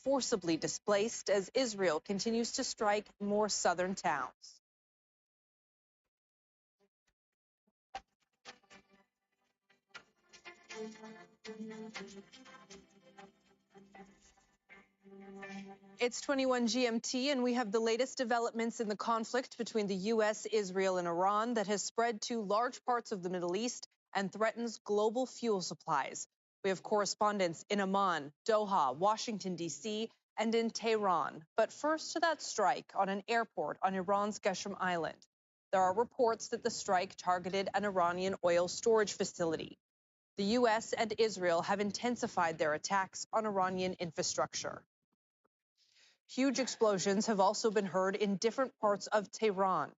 forcibly displaced as Israel continues to strike more southern towns. It's 21 GMT, and we have the latest developments in the conflict between the U.S., Israel, and Iran that has spread to large parts of the Middle East and threatens global fuel supplies. We have correspondents in Amman, Doha, Washington, D.C., and in Tehran. But first to that strike on an airport on Iran's Qashm Island. There are reports that the strike targeted an Iranian oil storage facility. The U.S. and Israel have intensified their attacks on Iranian infrastructure. Huge explosions have also been heard in different parts of Tehran.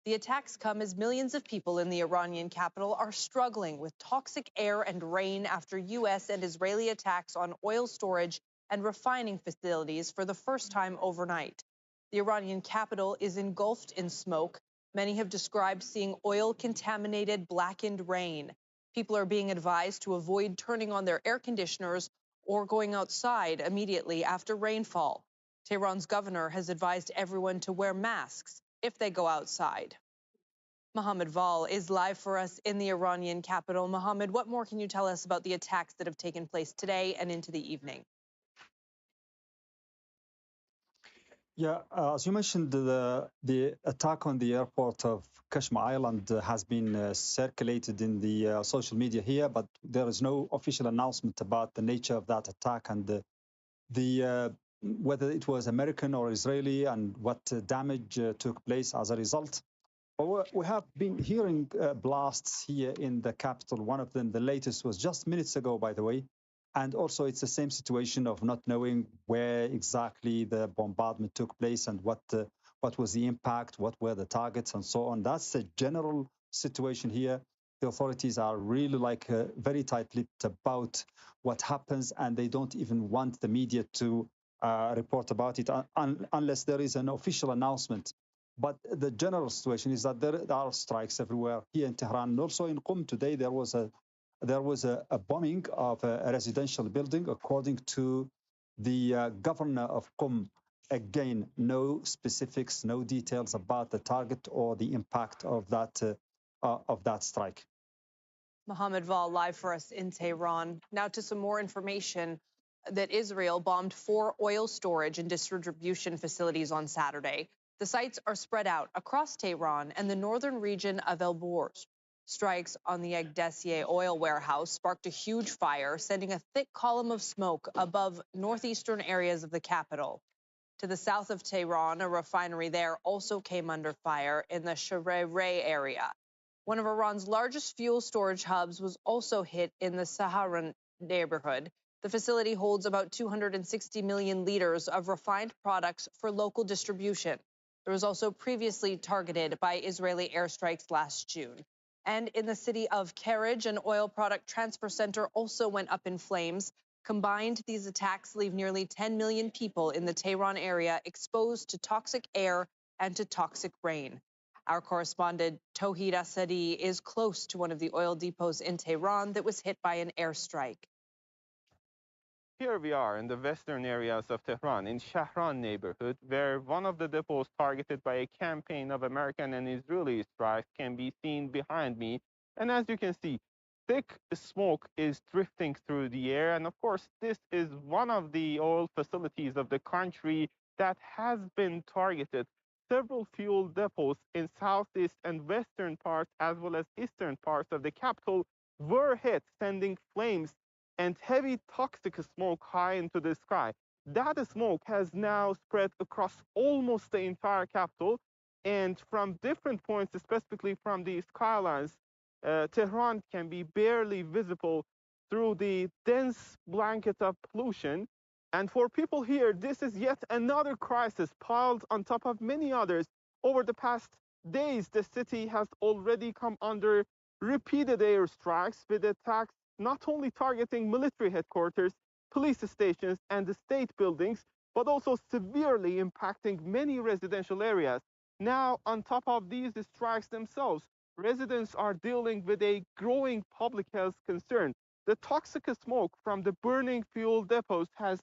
The attacks come as millions of people in the Iranian capital are struggling with toxic air and rain after U.S. and Israeli attacks on oil storage and refining facilities for the first time overnight. The Iranian capital is engulfed in smoke. Many have described seeing oil-contaminated, blackened rain. People are being advised to avoid turning on their air conditioners or going outside immediately after rainfall. Tehran's governor has advised everyone to wear masks if they go outside. Mohammed Val is live for us in the Iranian capital. Mohammed, what more can you tell us about the attacks that have taken place today and into the evening? Yeah, as you mentioned, the attack on the airport of Qashm Island has been circulated in the social media here, but there is no official announcement about the nature of that attack and whether it was American or Israeli and what damage took place as a result. But we have been hearing blasts here in the capital. One of them, the latest, was just minutes ago, by the way. And also, it's the same situation of not knowing where exactly the bombardment took place and what was the impact, what were the targets, and so on. That's the general situation here. The authorities are really very tight-lipped about what happens, and they don't even want the media to report about it unless there is an official announcement. But the general situation is that there are strikes everywhere here in Tehran. And also in Qom today, there was a bombing of a residential building, according to the governor of Qom. Again, no specifics, no details about the target or the impact of that strike. Mohammed Val live for us in Tehran. Now to some more information that Israel bombed 4 oil storage and distribution facilities on Saturday. The sites are spread out across Tehran and the northern region of El Borz. Strikes on the Agdessieh oil warehouse sparked a huge fire, sending a thick column of smoke above northeastern areas of the capital. To the south of Tehran, a refinery there also came under fire in the Shareh area. One of Iran's largest fuel storage hubs was also hit in the Saharan neighborhood. The facility holds about 260 million liters of refined products for local distribution. It was also previously targeted by Israeli airstrikes last June. And in the city of Kerridge, an oil product transfer center also went up in flames. Combined, these attacks leave nearly 10 million people in the Tehran area exposed to toxic air and to toxic rain. Our correspondent, Tauhid Asadi, is close to one of the oil depots in Tehran that was hit by an airstrike. Here we are in the western areas of Tehran, in Shahran neighborhood, where one of the depots targeted by a campaign of American and Israeli strikes can be seen behind me. And as you can see, thick smoke is drifting through the air. And of course, this is one of the oil facilities of the country that has been targeted. Several fuel depots in southeast and western parts, as well as eastern parts of the capital, were hit, sending flames and heavy toxic smoke high into the sky. That smoke has now spread across almost the entire capital, and from different points, specifically from the skylines, Tehran can be barely visible through the dense blanket of pollution. And for people here, this is yet another crisis piled on top of many others. Over the past days, the city has already come under repeated airstrikes with attacks not only targeting military headquarters, police stations, and the state buildings, but also severely impacting many residential areas. Now, on top of these strikes themselves, residents are dealing with a growing public health concern. The toxic smoke from the burning fuel depots has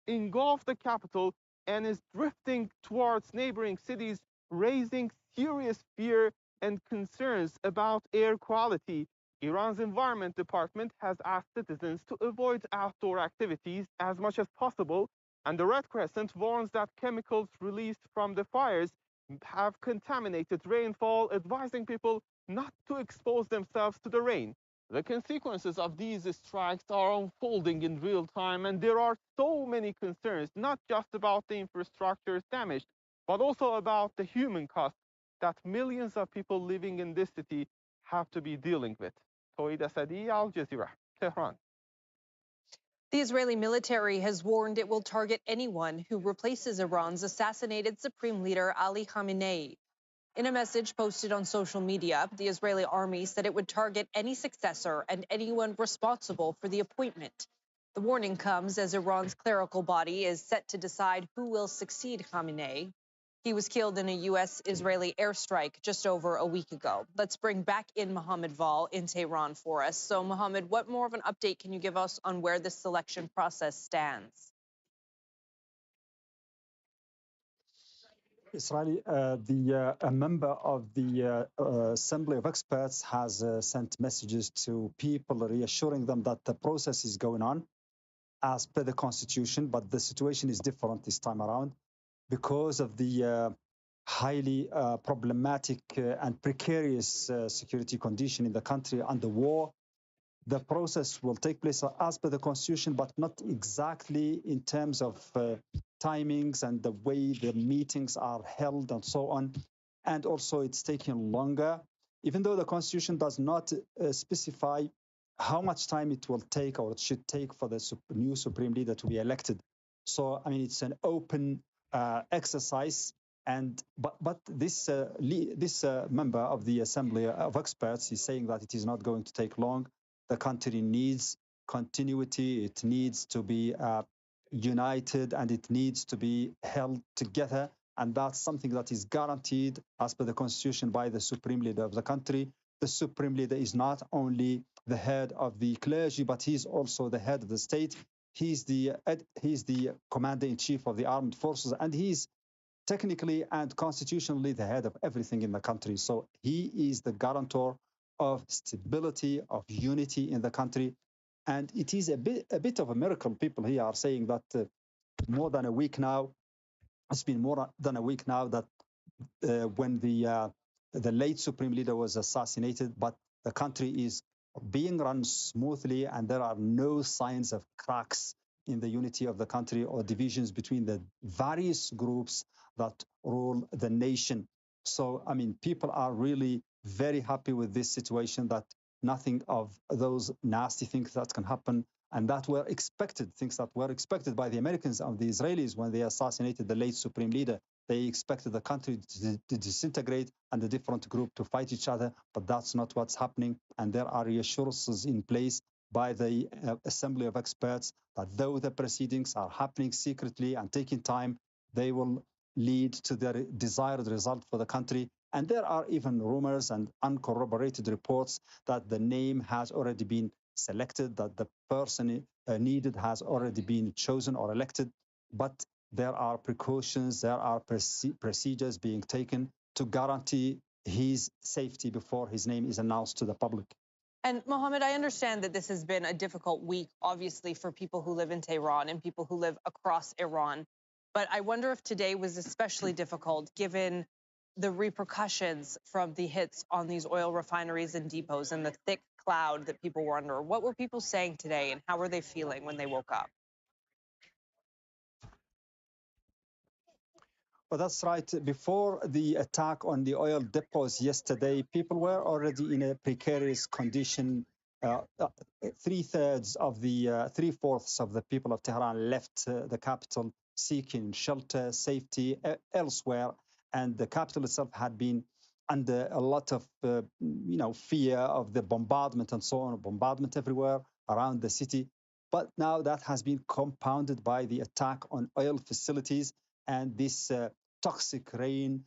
engulfed the capital and is drifting towards neighboring cities, raising serious fear and concerns about air quality. Iran's Environment Department has asked citizens to avoid outdoor activities as much as possible, and the Red Crescent warns that chemicals released from the fires have contaminated rainfall, advising people not to expose themselves to the rain. The consequences of these strikes are unfolding in real time, and there are so many concerns, not just about the infrastructure's damage, but also about the human cost that millions of people living in this city have to be dealing with. Toeed Asadi, Al Jazeera, Tehran. The Israeli military has warned it will target anyone who replaces Iran's assassinated supreme leader Ali Khamenei. In a message posted on social media, the Israeli army said it would target any successor and anyone responsible for the appointment. The warning comes as Iran's clerical body is set to decide who will succeed Khamenei. He was killed in a U.S.-Israeli airstrike just over a week ago. Let's bring back in Mohammed Val in Tehran for us. So, Mohammed, what more of an update can you give us on where this selection process stands? Israeli, a member of the Assembly of Experts has sent messages to people reassuring them that the process is going on as per the constitution, but the situation is different this time around because of the highly problematic and precarious security condition in the country and the war. The process will take place as per the constitution, but not exactly in terms of timings and the way the meetings are held and so on. And also it's taking longer, even though the constitution does not specify how much time it will take or it should take for the new supreme leader to be elected. So, I mean, it's an open exercise. And but this member of the Assembly of Experts is saying that it is not going to take long. The country needs continuity. It needs to be united, and it needs to be held together. And that's something that is guaranteed as per the constitution by the supreme leader of the country. The supreme leader is not only the head of the clergy, but he's also the head of the state. He's the commander-in-chief of the armed forces, and he's technically and constitutionally the head of everything in the country. So he is the guarantor of stability, of unity in the country. And it is a bit of a miracle. People here are saying that more than a week now, it's been more than a week now that when the late supreme leader was assassinated, but the country is being run smoothly and there are no signs of cracks in the unity of the country or divisions between the various groups that rule the nation. So, I mean, people are really very happy with this situation, that nothing of those nasty things that can happen and that were expected, things that were expected by the Americans and the Israelis when they assassinated the late supreme leader. They expected the country to disintegrate and the different group to fight each other, but that's not what's happening. And there are reassurances in place by the Assembly of Experts that though the proceedings are happening secretly and taking time, they will lead to their desired result for the country. And there are even rumors and uncorroborated reports that the name has already been selected, that the person needed has already been chosen or elected. But there are precautions, there are procedures being taken to guarantee his safety before his name is announced to the public. And Mohammed, I understand that this has been a difficult week, obviously, for people who live in Tehran and people who live across Iran. But I wonder if today was especially difficult given the repercussions from the hits on these oil refineries and depots and the thick cloud that people were under. What were people saying today and how were they feeling when they woke up? Well, that's right. Before the attack on the oil depots yesterday, people were already in a precarious condition. Three-fourths of the people of Tehran left the capital seeking shelter, safety elsewhere. And the capital itself had been under a lot of, fear of the bombardment and so on, bombardment everywhere around the city. But now that has been compounded by the attack on oil facilities and this toxic rain,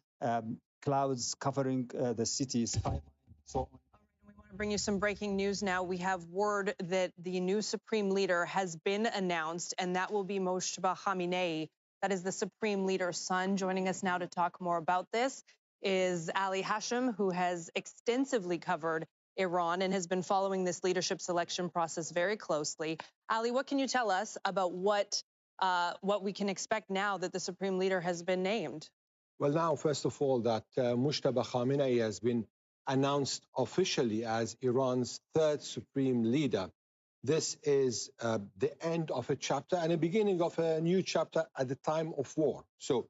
clouds covering the city's skyline. So Bring you some breaking news now. We have word that the new supreme leader has been announced, and that will be Moshtaba Khamenei. That is the supreme leader's son. Joining us now to talk more about this is Ali Hashim, who has extensively covered Iran and has been following this leadership selection process very closely. Ali, what can you tell us about what we can expect now that the supreme leader has been named? Well, now, first of all, that Moshtaba Khamenei has been announced officially as Iran's third supreme leader. This is the end of a chapter and a beginning of a new chapter at the time of war. So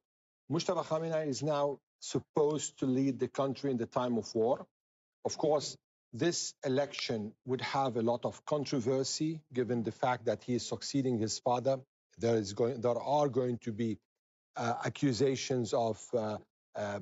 Moshtaba Khamenei is now supposed to lead the country in the time of war. Of course, this election would have a lot of controversy given the fact that he is succeeding his father. There are going to be accusations of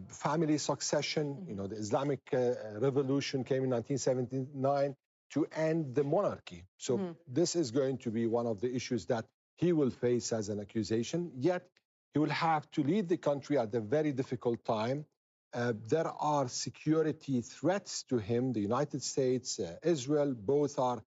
family succession. You know, the Islamic Revolution came in 1979 to end the monarchy. So this is going to be one of the issues that he will face as an accusation. Yet he will have to lead the country at a very difficult time. There are security threats to him. The United States, Israel, both are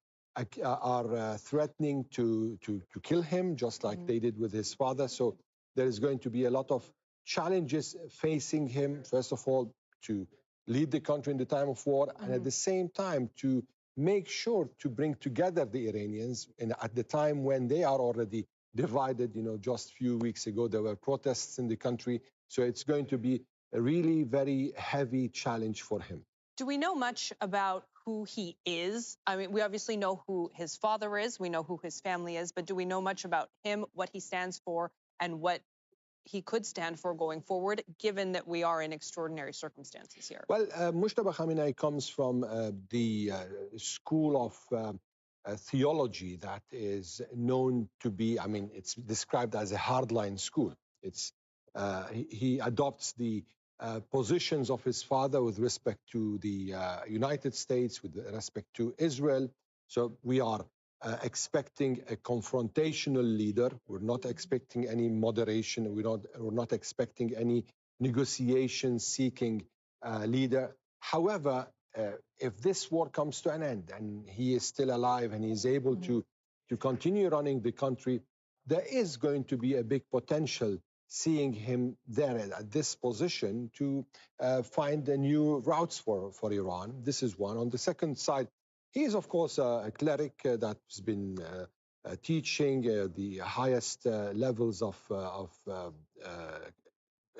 threatening to kill him, just like they did with his father. So there is going to be a lot of challenges facing him, first of all, to lead the country in the time of war, and at the same time to make sure to bring together the Iranians at the time when they are already divided. You know, just a few weeks ago, there were protests in the country. So it's going to be a really very heavy challenge for him. Do we know much about who he is? I mean, we obviously know who his father is. We know who his family is. But do we know much about him, what he stands for, and what he could stand for going forward, given that we are in extraordinary circumstances here? Well, Moshtaba Khamenei comes from the school of theology that is known to be, I mean, it's described as a hardline school. It's he adopts the positions of his father with respect to the United States, with respect to Israel. So we are expecting a confrontational leader. We're not expecting any moderation. We're not expecting any negotiation-seeking leader. However, if this war comes to an end and he is still alive and he is able to continue running the country, there is going to be a big potential seeing him there at this position to find new routes for Iran. This is one. On the second side, he is, of course, a cleric that's been teaching the highest levels of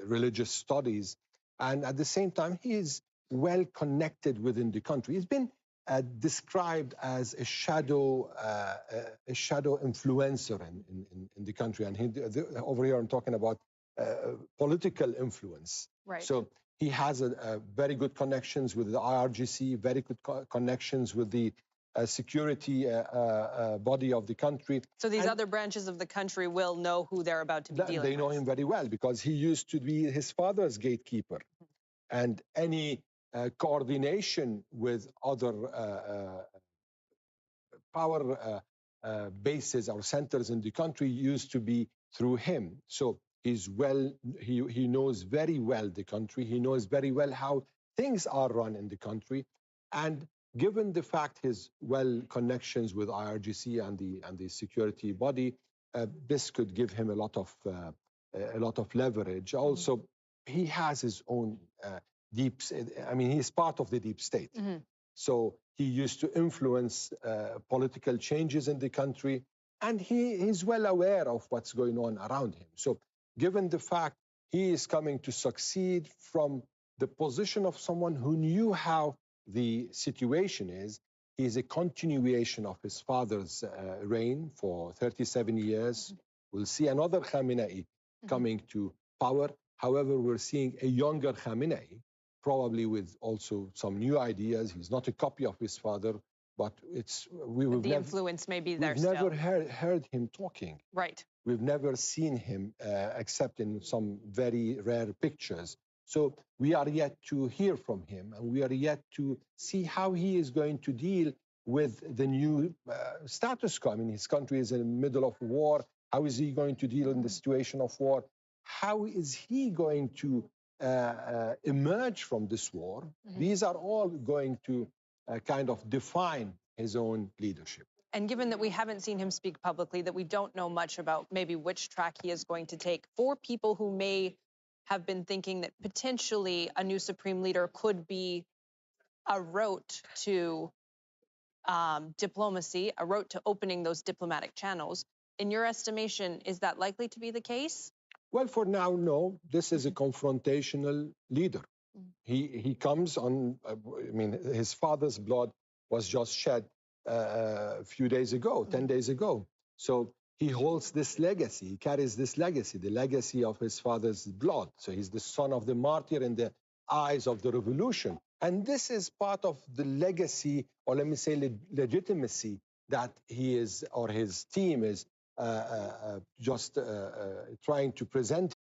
religious studies. And at the same time, he is well connected within the country. He's been described as a shadow influencer in the country. And over here, I'm talking about political influence. Right. So he has a very good connections with the IRGC, very good connections with the security body of the country. So these other branches of the country will know who they're about to be dealing with. They know him very well because he used to be his father's gatekeeper. And any coordination with other power bases or centers in the country used to be through him. So he knows very well the country. He knows very well how things are run in the country. And given the fact his connections with IRGC and the security body, this could give him a lot of leverage. Also, he has his own he's part of the deep state. So he used to influence political changes in the country, and he is well aware of what's going on around him. So given the fact he is coming to succeed from the position of someone who knew how the situation is, he is a continuation of his father's reign for 37 years. We'll see another Khamenei coming to power. However, we're seeing a younger Khamenei, probably with also some new ideas. He's not a copy of his father, but the influence may be there we've still. Never heard him talking. Right. We've never seen him except in some very rare pictures. So we are yet to hear from him, and we are yet to see how he is going to deal with the new status quo. I mean, his country is in the middle of war. How is he going to deal in the situation of war? How is he going to emerge from this war? These are all going to kind of define his own leadership. And given that we haven't seen him speak publicly, that we don't know much about maybe which track he is going to take, for people who may have been thinking that potentially a new supreme leader could be a route to diplomacy, a route to opening those diplomatic channels, in your estimation, is that likely to be the case? Well, for now, no. This is a confrontational leader. He comes on, I mean, his father's blood was just shed a few days ago, 10 days ago. So he holds this legacy, he carries this legacy, the legacy of his father's blood. So he's the son of the martyr in the eyes of the revolution. And this is part of the legacy, or let me say legitimacy, that he is, or his team is just trying to present